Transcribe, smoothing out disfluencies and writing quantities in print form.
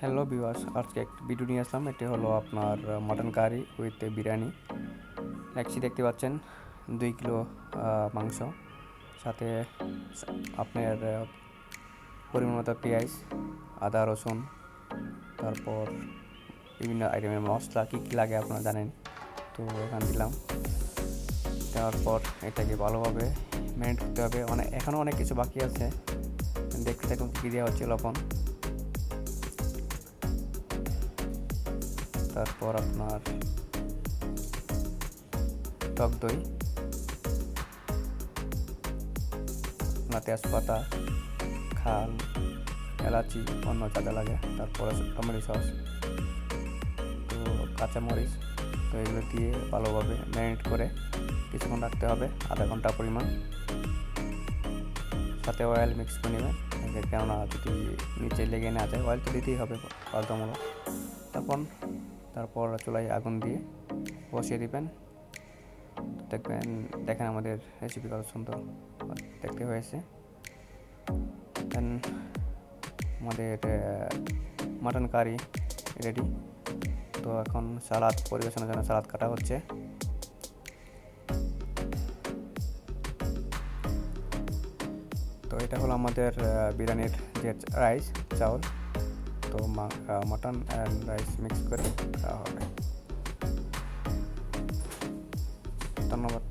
Hello viewers, আজকে একটা video নিয়ে আসলাম। এটি হলো আপনার মাটন কারি উইথ বিরিয়ানি। দেখতে পাচ্ছেন 2 কিলো মাংস, সাথে আপনার পরিমাণ মতো পেঁয়াজ, আদা রসুন, তারপর বিভিন্ন আইটেমের মশলা কী কী লাগে আপনারা জানেন। তো এখানে দিলাম, দেওয়ার পর এটাকে ভালোভাবে ম্যারিনেট করতে হবে। এখনও অনেক কিছু বাকি আছে, দেখতে থাকুন কী দেওয়া হচ্ছে। লবণ, তারপর আপনার টক দই, আপনার তেজপাতা, খাল, এলাচি, অন্য যা যা লাগে, তারপরে টমেটো সস, তো কাঁচামরিচ। তো এগুলো দিয়ে ভালোভাবে ম্যারিনেট করে কিছুক্ষণ রাখতে হবে, আধা ঘন্টা পরিমাণ। সাথে অয়েল মিক্স করে নেবেন, কেননা যদি নিচে লেগে না যায়, অয়েল তো দিতেই হবে বাধ্যতামূলক। তারপর চুলায় আগুন দিয়ে বসিয়ে দিবেন। দেখেন আমাদের রেসিপি কত সুন্দর দেখতে হয়েছে। দেন আমাদের মাটন কারি রেডি। তো এখন সালাদ পরিবেশনের জন্য সালাদ কাটা হচ্ছে। তো এটা হলো আমাদের বিরিয়ানির যে রাইস চাউল, তো মাটন অ্যান্ড রাইস মিক্স করে খাওয়া হবে। ধন্যবাদ।